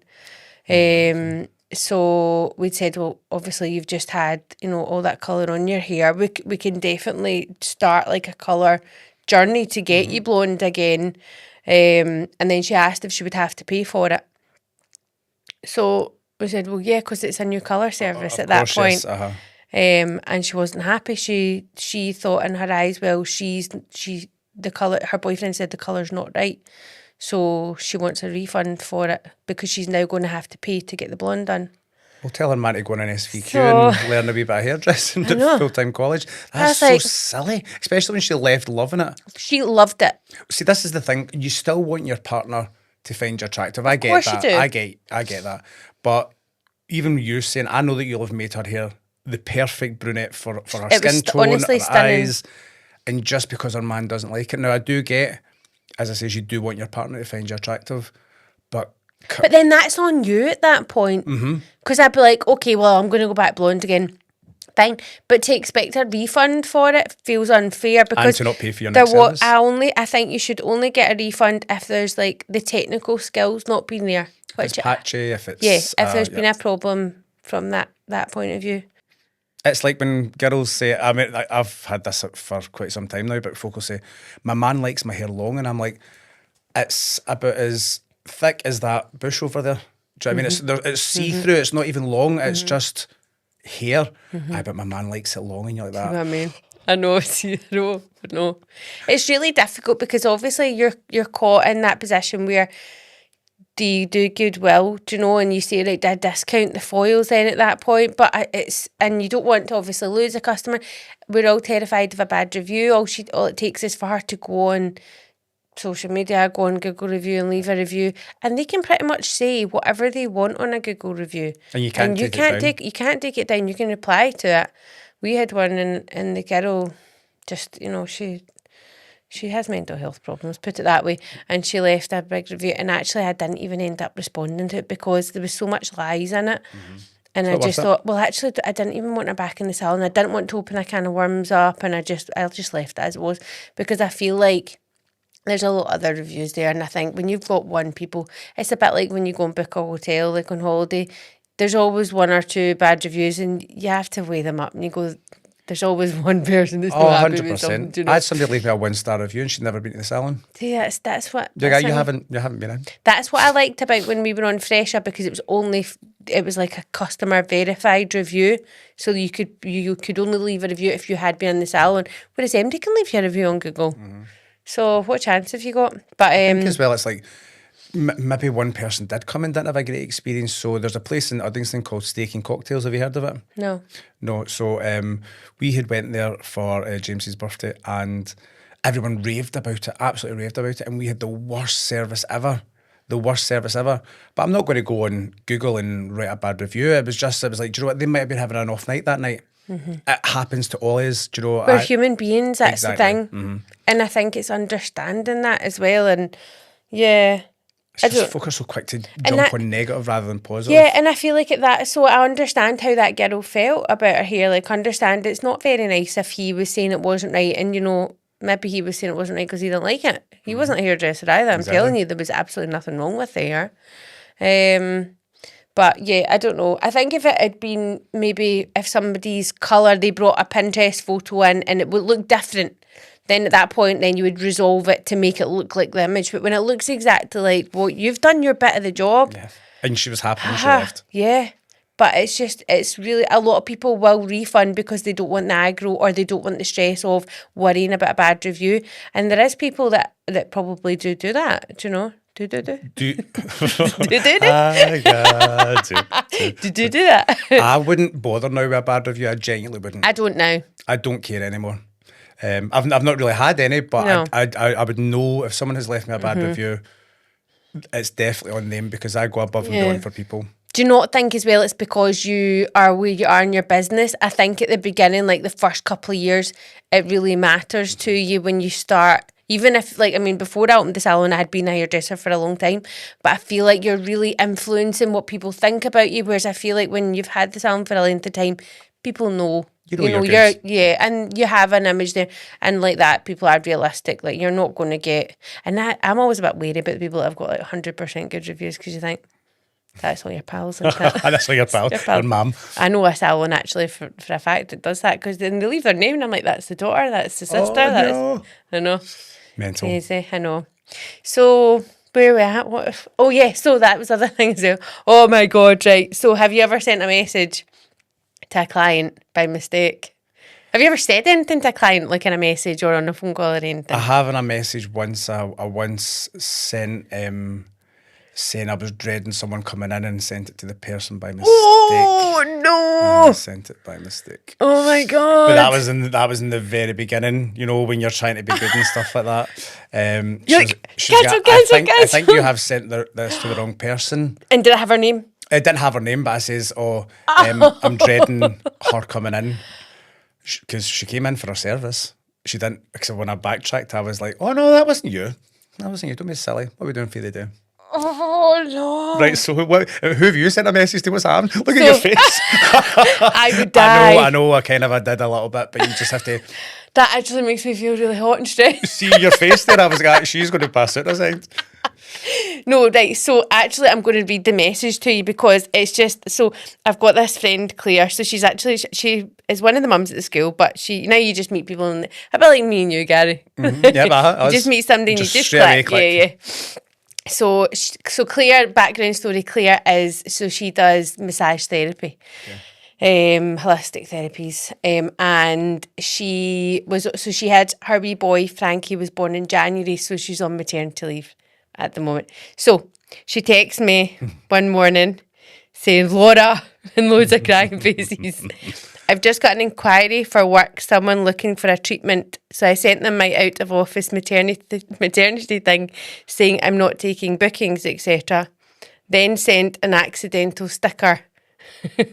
So we'd said, well, obviously you've just had, you know, all that colour on your hair. We can definitely start like a colour journey to get you blonde again. And then she asked if she would have to pay for it. So we said, well, yeah, because it's a new colour service at that point. and she wasn't happy. She thought in her eyes, well, the colour. Her boyfriend said the colour's not right, so she wants a refund for it because she's now going to have to pay to get the blonde done. We'll tell her man to go on an SVQ So- and learn a wee bit of hairdressing I know. at full-time college. That's I was so like- silly, especially when she left loving it. She loved it. See, this is the thing. You still want your partner to find you attractive. I get course you that. do. I get that. But even you saying, I know that you'll have made her hair the perfect brunette for her It was skin tone, honestly her stunning. eyes, and just because her man doesn't like it. Now, I do get, as I says, you do want your partner to find you attractive, but But then that's on you at that point. Because I'd be like, okay, well, I'm going to go back blonde again. Fine. But to expect a refund for it feels unfair because and to not pay for your next service. I think you should only get a refund if there's like the technical skills not being there. If it's patchy, if it's... Yeah, if there's been a problem from that point of view. It's like when girls say, I mean, I've had this for quite some time now, but folk will say, my man likes my hair long, and I'm like, it's about as thick as that bush over there. Do you know what I mean? It's see-through, it's not even long, it's just hair. Aye, but my man likes it long, and you're like You know that. what I mean? I know, see, I know. It's really difficult because obviously you're caught in that position where do you do goodwill, do you know, and you say, right, do I discount the foils then at that point? But and you don't want to obviously lose a customer. We're all terrified of a bad review. All it takes is for her to go on social media, go on Google review and leave a review, and they can pretty much say whatever they want on a Google review. And you can't take it down. You can't take it down. You can reply to it. We had one and the girl just, you know, she has mental health problems, put it that way, and she left a big review, and actually I didn't even end up responding to it because there was so much lies in it. And I just thought, well, actually, I didn't even want her back in the salon. I didn't want to open a can of worms up, and I just left it as it was because I feel like there's a lot of other reviews there, and I think when you've got one people, it's a bit like when you go and book a hotel, like on holiday, there's always one or two bad reviews, and you have to weigh them up, and you go, there's always one person that's not happy with something. 100%. Do you know? I had somebody leave me a 1-star review and she'd never been to the salon. See, that's what. You that's haven't been in. That's what I liked about when we were on Fresher because it was like a customer verified review, so you could only leave a review if you had been in the salon, whereas MD can leave you a review on Google. So what chance have you got? But I think as well, it's like maybe one person did come and didn't have a great experience. So there's a place in Uddingston called Steak and Cocktails. Have you heard of it? No. So we had went there for James's birthday, and everyone raved about it, absolutely raved about it, and we had the worst service ever. But I'm not going to go on Google and write a bad review. It was like, do you know what? They might have been having an off night that night. It happens to all of us. Do you know? We're human beings. That's Exactly. the thing, and I think it's understanding that as well. And yeah. It's just folk are so quick to jump on negative rather than positive. Yeah, and I feel like so I understand how that girl felt about her hair. Like, understand it's not very nice if he was saying it wasn't right, and you know, maybe he was saying it wasn't right because he didn't like it. He wasn't a hairdresser either. I'm telling you, there was absolutely nothing wrong with the hair. But yeah, I don't know. I think if it had been maybe if somebody's colour, they brought a Pinterest photo in and it would look different, then at that point, then you would resolve it to make it look like the image. But when it looks exactly like, well, you've done your bit of the job. Yeah. And she was happy when she left. Yeah. But it's really, a lot of people will refund because they don't want the aggro or they don't want the stress of worrying about a bad review. And there is people that probably do that, do you know? Do. Do Do. Do that? I wouldn't bother now with a bad review. I genuinely wouldn't. I don't know. I don't care anymore. I've not really had any, but No. I would know if someone has left me a bad review, it's definitely on them because I go above and beyond for people. Do you not think as well it's because you are where you are in your business? I think at the beginning, like the first couple of years, it really matters to you when you start. Even if, like, I mean, before I opened the salon, I had been a hairdresser for a long time, but I feel like you're really influencing what people think about you, whereas I feel like when you've had the salon for a length of time, people know. You know you're yeah, and you have an image there, and like that, people are realistic. Like, you're not going to get, and I'm always a bit wary about the people that have got like 100% good reviews because you think, that's all your pals. That's all your pal. Your mum. I know a salon actually for a fact that does that because then they leave their name and I'm like, that's the daughter, that's the sister. No. I know. Mental. Crazy, I know. So where are we at? Oh yeah, so that was other things. Oh my God, right. So have you ever sent a message to a client by mistake? Have you ever said anything to a client, like in a message or on a phone call or anything? I have in a message once. I once sent saying I was dreading someone coming in and sent it to the person by mistake. Oh no! I sent it by mistake. Oh my god! But that was in the very beginning. You know, when you're trying to be good and stuff like that. You're like, cancel. I think you have sent this to the wrong person. And did I have her name? It didn't have her name, but I says, I'm dreading her coming in because she came in for her service. She didn't, because when I backtracked, I was like, oh no, that wasn't you. That wasn't you. Don't be silly. What are we doing for the day? Oh no! Right, so who have you sent a message to? What's happened? Look at your face. I would die. I know. I kind of did a little bit, but you just have to. That actually makes me feel really hot and stressed. See your face there. I was like, she's going to pass out. I think. No, right. So actually, I'm going to read the message to you because it's just so I've got this friend Claire. So she is one of the mums at the school, but you just meet people and a bit like me and you, Gary. Mm-hmm. Yeah, but you just meet somebody and you just click. Yeah. So Claire, background story, Claire she does massage therapy, holistic therapies, and she had her wee boy, Frankie, was born in January, so she's on maternity leave at the moment. So she texts me one morning saying, Laura, and loads of crying faces. I've just got an inquiry for work, someone looking for a treatment. So I sent them my out of office maternity thing saying I'm not taking bookings, etc. Then sent an accidental sticker. Do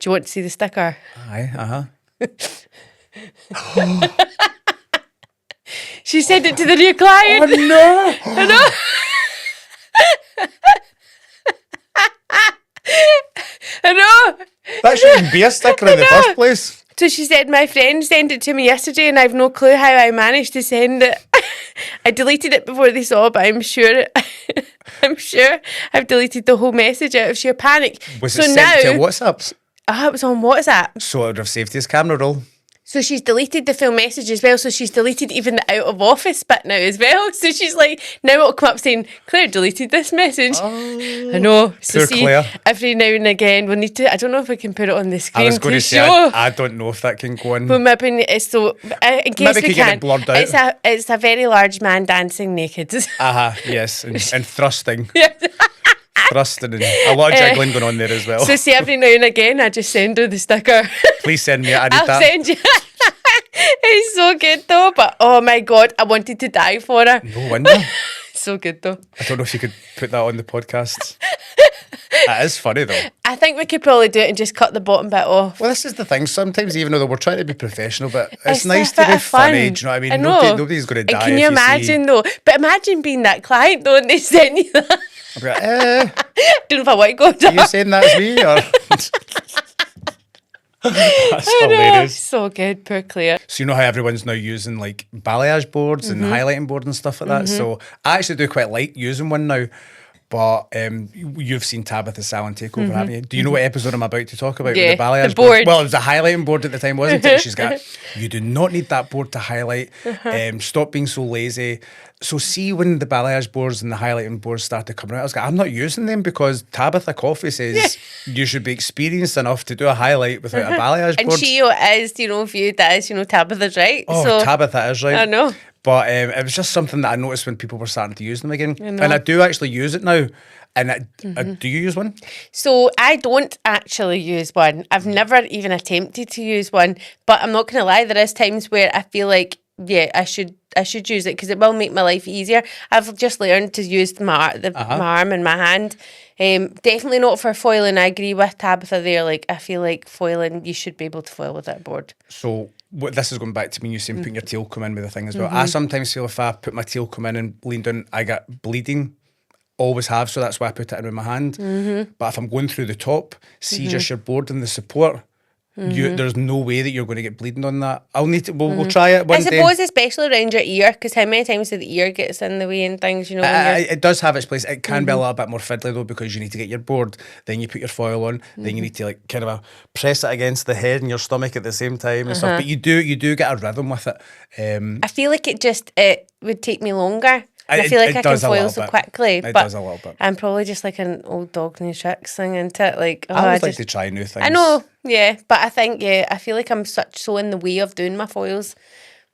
you want to see the sticker? Aye, She sent it to the new client. Oh no! I know. I know. That shouldn't be a sticker in the first place. So she said, my friend sent it to me yesterday and I've no clue how I managed to send it. I deleted it before they saw, but I'm sure I've deleted the whole message out of sheer panic. Was it sent to WhatsApp? It was on WhatsApp. So it would have saved his camera roll. So she's deleted the full message as well. So she's deleted even the out of office bit now as well. So she's like, now it'll come up saying, Claire deleted this message. Oh, I know. So poor see, Claire. every now and again, we'll need to, I don't know if we can put it on the screen. I was going to say, I don't know if that can go on. But maybe it's so, in case Maybe we get can, it blurred out. It's a very large man dancing naked. Yes, and thrusting. Yeah. Thrusting and a lot of jiggling going on there as well. So see, every now and again, I just send her the sticker. Please send me it. I need I'll that. send you. It's so good though, but oh my god, I wanted to die for her. No wonder. So good though. I don't know if you could put that on the podcast. That is funny though. I think we could probably do it and just cut the bottom bit off. Well, this is the thing. Sometimes, even though we're trying to be professional, but it's a nice bit to be of fun. funny. Do you know what I mean? I know. Nobody's going to die. And can you imagine though? But imagine being that client though, and they send you that. I'll be like, Don't know if I want to go are down. you saying that's me? Or that's hilarious. So good, poor Claire. So you know how everyone's now using like balayage boards and highlighting boards and stuff like that. So I actually do quite like using one now. But you've seen Tabitha's salon takeover, haven't you? Do you know what episode I'm about to talk about? Yeah, with the balayage the board. Well, it was a highlighting board at the time, wasn't it? She's got, you do not need that board to highlight. Stop being so lazy. So see when the balayage boards and the highlighting boards started coming out, I was like, I'm not using them because Tabitha Coffee says you should be experienced enough to do a highlight without a balayage board. And she is, viewed as, Tabitha's right. Oh, so, Tabitha is right. I know. But it was just something that I noticed when people were starting to use them again. And I do actually use it now. And do you use one? So I don't actually use one. I've never even attempted to use one. But I'm not going to lie, there is times where I feel like, I should use it because it will make my life easier. I've just learned to use my arm and my hand. Definitely not for foiling. I agree with Tabitha there. Like, I feel like foiling, you should be able to foil with that board. So this is going back to me, you saying putting your tail comb in with the thing as well. I sometimes feel if I put my tail comb in and lean down, I get bleeding. Always have, so that's why I put it in with my hand. But if I'm going through the top, see just your board and the support, there's no way that you're going to get bleeding on that. We'll try it one day. I suppose especially around your ear, because how many times the ear gets in the way and things, it does have its place. It can be a little bit more fiddly though, because you need to get your board, then you put your foil on, then you need to like kind of press it against the head and your stomach at the same time and stuff. But you do get a rhythm with it. I feel like it would take me longer. And I feel like I can does a foil little so bit. quickly. It But does a little bit. I'm probably just like an old dog new tricks thing into it. Like, I always like to try new things. I know, yeah. But I think, I feel like I'm so in the way of doing my foils.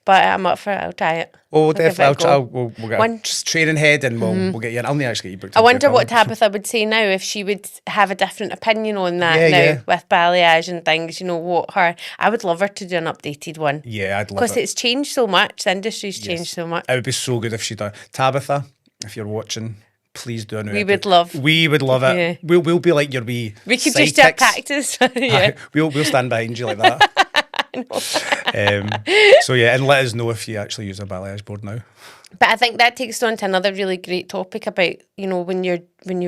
But I'm up for it. I'll try it. Well, I'll give it a definitely. go. We'll get a training head and we'll get you in. I'll need to actually get you booked. I in wonder for a what colour. Tabitha would say now if she would have a different opinion on that Yeah, now yeah. with balayage and things. You know what I would love her to do an updated one. Yeah, I'd love Because it. it's changed so much. The industry's changed so much. It would be so good if she done. Tabitha, if you're watching, please do a new We episode. would love it. Yeah. We'll be like your wee We could just do a sidekicks. practice. Yeah. We'll stand behind you like that. So yeah, and let us know if you actually use a balayage board now. But I think that takes us on to another really great topic about, when you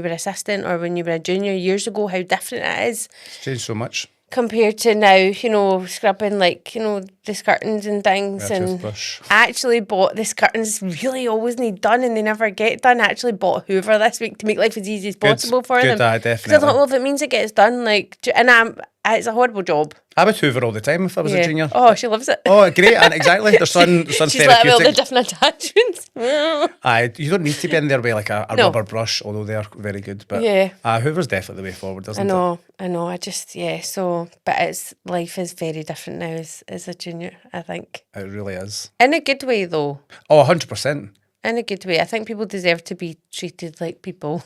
were assistant or when you were a junior years ago, how different it is It's changed so much. compared to now, scrubbing the skirtings and things. Yeah, And toothbrush. I actually bought the skirtings really always need done and they never get done. I actually bought Hoover this week to make life as easy as possible for them. Good, aye, Because I definitely. thought, well, if it means it gets done, it's a horrible job. I would Hoover all the time if I was a junior. Oh, she loves it. Oh, great, and exactly. There's some She's like all the therapeutic. different attachments. Aye, you don't need to be in there with like a No. rubber brush, although they are very good. But Yeah. Hoover's definitely the way forward, isn't it? I know. I just, but life is very different now as a junior, I think. It really is. In a good way, though. Oh, 100%. In a good way. I think people deserve to be treated like people.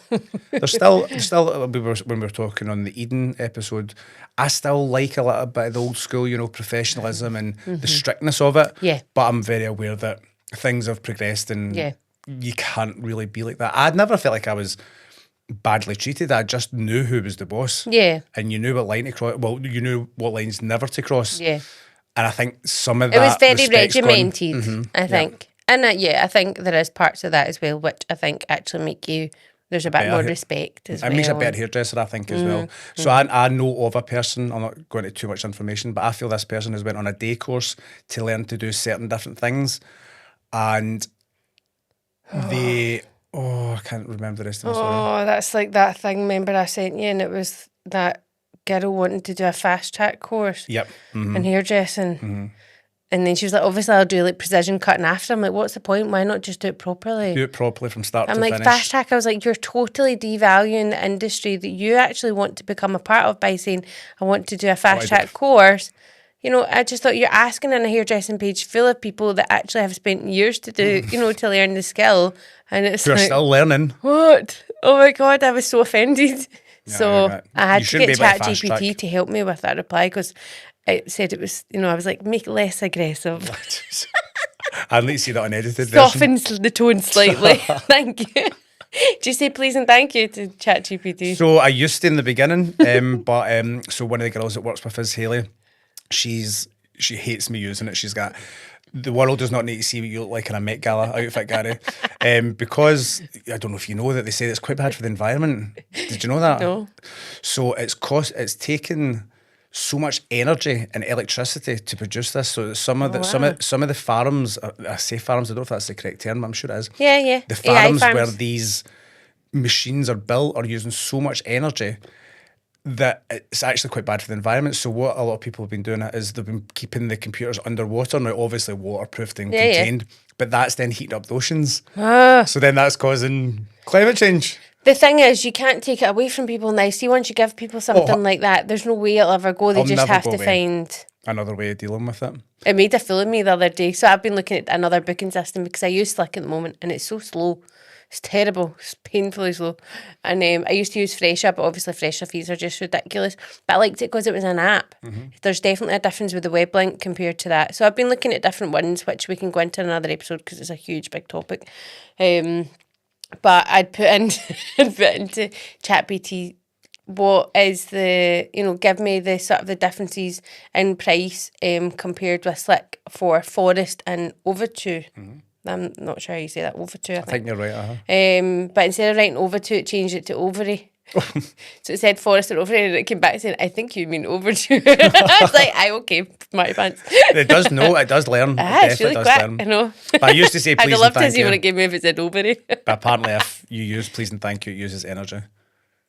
There's still when we were talking on the Eden episode, I still like a little bit of the old school, professionalism and the strictness of it. Yeah. But I'm very aware that things have progressed and Yeah. you can't really be like that. I'd never felt like I was badly treated. I just knew who was the boss. Yeah. And you knew what line to cross. Well, you knew what lines never to cross. Yeah. And I think some of It that was very respect's gone. regimented, I think. And I think there is parts of that as well, which I think actually make there's a bit more respect as well. It makes a better hairdresser, I think, as well. So I know of a person, I'm not going into too much information, but I feel this person has went on a day course to learn to do certain different things. And I can't remember the rest of the story. Oh, that's like that thing, remember I sent you, and it was that girl wanting to do a fast track course Yep. in hairdressing. And then she was like, obviously I'll do like precision cutting after. I'm like, what's the point? Why not just do it properly? Do it properly from start I'm to like, finish. fast track. I was like, you're totally devaluing the industry that you actually want to become a part of by saying, I want to do a fast track course. I just thought you're asking on a hairdressing page full of people that actually have spent years to do, to learn the skill. And it's We're like, still learning. what? Oh my God, I was so offended. So right. I had You to shouldn't get be able to fast ChatGPT track. to help me with that reply because it said it was, I was like, make it less aggressive. I'd like to see that unedited version. Softens the tone slightly. Thank you. Do you say please and thank you to ChatGPT? So I used to in the beginning, but so one of the girls that works with us, Hayley, she hates me using it. She's got, the world does not need to see what you look like in a Met Gala outfit, Gary. Because I don't know if you know that they say it's quite bad for the environment. Did you know that? No. So it's taken so much energy and electricity to produce this. So some of the farms, I say farms, I don't know if that's the correct term, but I'm sure it is. Yeah. The AI farms where farms. these machines are built are using so much energy that it's actually quite bad for the environment. So what a lot of people have been doing is they've been keeping the computers underwater, now obviously waterproofed and contained, but that's then heating up the oceans. So then that's causing climate change. The thing is, you can't take it away from people now. See, once you give people something like that, there's no way it'll ever go. They I'll just never have go to away. find... Another way of dealing with it. It made a fool of me the other day. So I've been looking at another booking system because I use Slick at the moment and it's so slow. It's terrible. It's painfully slow. And I used to use Fresha, but obviously Fresha fees are just ridiculous. But I liked it because it was an app. There's definitely a difference with the web link compared to that. So I've been looking at different ones, which we can go into in another episode because it's a huge, big topic. But I'd put into ChatGPT what is the, give me the sort of the differences in price compared with Slick for Forest and Overture. I'm not sure how you say that, Overture, I I think you're right, but instead of writing Overture, it changed it to Ovary. So it said Forest and Ovary, and it came back saying, I think you mean Overture. I was like, okay, my pants. It does know, it does learn. It's really quick, I know. But I used to say I'd please have and loved to thank see you. when it gave me if it said Ovary. But apparently if you use please and thank you, it uses energy.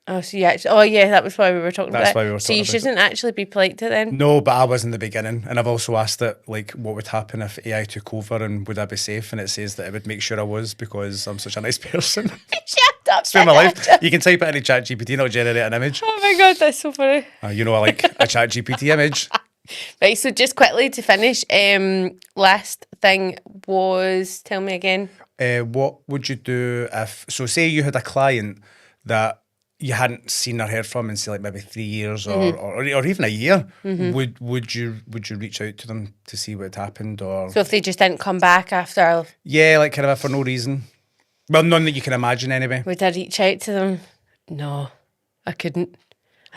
Oh, so you actually... Oh, yeah, that was why we were talking about it. That's why we were So talking you about shouldn't actually be polite to it then? No, but I was in the beginning, and I've also asked it, like, what would happen if AI took over and would I be safe? And it says that it would make sure I was because I'm such a nice person. Shut up. Spend my life. You can type it into ChatGPT and it'll generate an image. Oh my God, that's so funny. You know, I like a ChatGPT image. Right, so just quickly to finish, last thing was, tell me again. What would you do if, so say you had a client that you hadn't seen or heard from in, say, like maybe 3 years or even a year, would you reach out to them to see what had happened? Or So if they just didn't come back after, yeah, like kind of for no reason. Well, none that you can imagine anyway. would I reach out to them? No, I couldn't.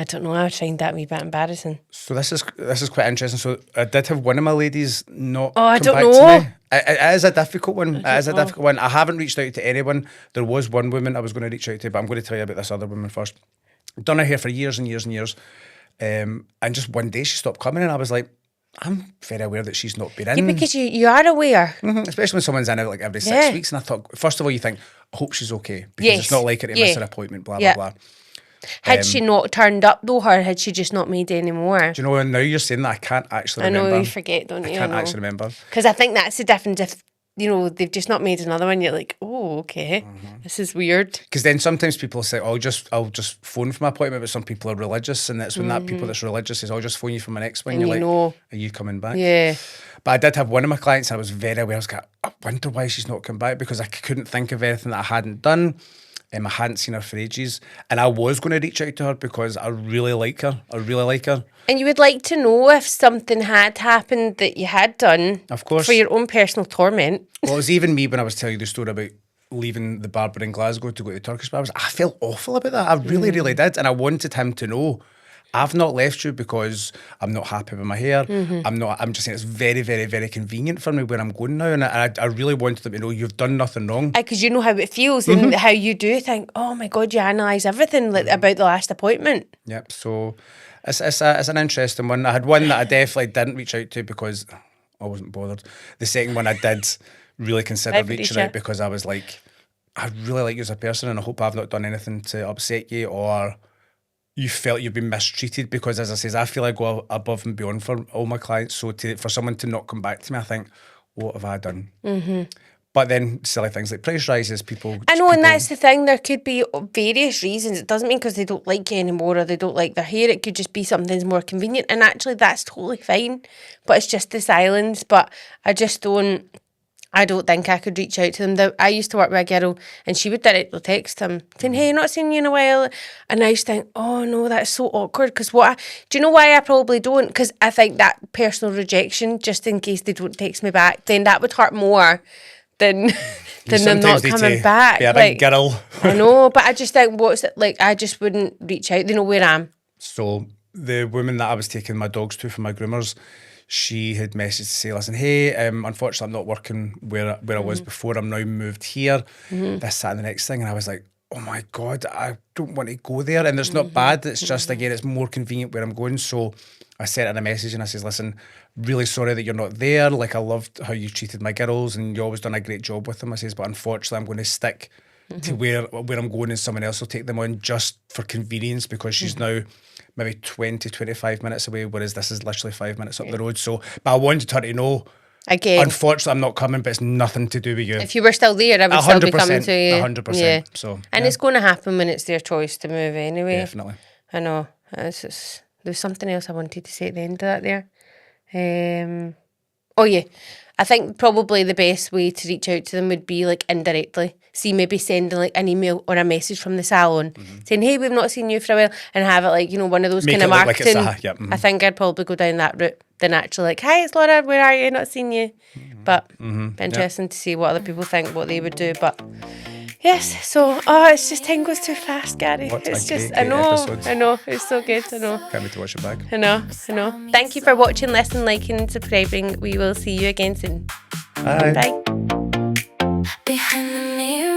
I don't know, I would find that a wee bit embarrassing. So this is quite interesting. So I did have one of my ladies not I come don't back know. to me. It is a difficult one. It is a difficult one. I haven't reached out to anyone. There was one woman I was going to reach out to, but I'm going to tell you about this other woman first. Done her hair for years and years and years. And just one day she stopped coming and I was like, I'm very aware that she's not been in. Yeah, because you are aware. Especially when someone's in it like every 6 weeks. And I thought, first of all, you think, I hope she's okay. Because it's not like her to miss her appointment, blah, blah, blah. Had she not turned up though, or had she just not made any more? Do you know, now you're saying that, I can't actually remember. I know, you forget, don't you? I can't actually remember. Because I think that's the difference. If, you know, they've just not made another one, you're like, oh, okay, this is weird. Because then sometimes people say, I'll just phone for my appointment, but some people are religious, and that's when that people that's religious says, I'll just phone you for my next one. And you're you like, know. are you coming back? Yeah. But I did have one of my clients, and I was very aware. I was like, I wonder why she's not come back, because I couldn't think of anything that I hadn't done. I hadn't seen her for ages, and I was going to reach out to her because I really like her. I really like her. And you would like to know if something had happened that you had done, of course, for your own personal torment. Well, it was even me when I was telling you the story about leaving the barber in Glasgow to go to Turkish barbers. I felt awful about that. I really, really did, and I wanted him to know. I've not left you because I'm not happy with my hair. I'm just saying it's very, very, very convenient for me where I'm going now. And I really wanted them to know you've done nothing wrong. Because you know how it feels and how you do think, oh my God, you analyse everything like, about the last appointment. Yep. So it's an interesting one. I had one that I definitely didn't reach out to because I wasn't bothered. The second one I did really consider reaching out because I was like, I really like you as a person and I hope I've not done anything to upset you or you felt you've been mistreated, because as I says, I feel I go above and beyond for all my clients. So for someone to not come back to me, I think, what have I done? But then silly things like price rises, I know, and that's the thing. There could be various reasons. It doesn't mean because they don't like you anymore or they don't like their hair. It could just be something's more convenient. And actually, that's totally fine. But it's just the silence. But I don't think I could reach out to them. I used to work with a girl and she would directly text him saying, hey, not seen you in a while. And I used to think, oh no, that's so awkward. Because do you know why I probably don't? Because I think that personal rejection, just in case they don't text me back, then that would hurt more than them not coming back. Yeah, like, big girl. I know, but I just think, what's it like? I just wouldn't reach out. They know where I am. So the woman that I was taking my dogs to for my groomers, she had messaged to say, listen, hey, unfortunately I'm not working where I was before. I'm now moved here. This, that and the next thing. And I was like, oh my God, I don't want to go there. And it's not bad. It's just, again, it's more convenient where I'm going. So I sent her a message and I says, listen, really sorry that you're not there. Like, I loved how you treated my girls and you always done a great job with them. I says, but unfortunately I'm going to stick to where I'm going and someone else will take them on just for convenience, because she's now maybe 20, 25 minutes away, whereas this is literally 5 minutes up the road. So, but I wanted her to know, again, unfortunately I'm not coming, but it's nothing to do with you. If you were still there, I would still be coming to you. 100%. Yeah. So, and it's going to happen when it's their choice to move anyway. Definitely. I know. There's something else I wanted to say at the end of that there. Oh yeah, I think probably the best way to reach out to them would be like indirectly. See, maybe sending like an email or a message from the salon saying, hey, we've not seen you for a while, and have it like, you know, one of those kind of marketing. I think I'd probably go down that route than actually like, hi, it's Laura, where are you? Not seen you. But interesting to see what other people think, what they would do. But yes, so it's just time goes too fast, Gary. It's just I know, it's so good. I know. Can't wait to watch it back. I know. Thank you for watching, listening, liking, and subscribing. We will see you again soon. Bye. Bye. Behind the mirror.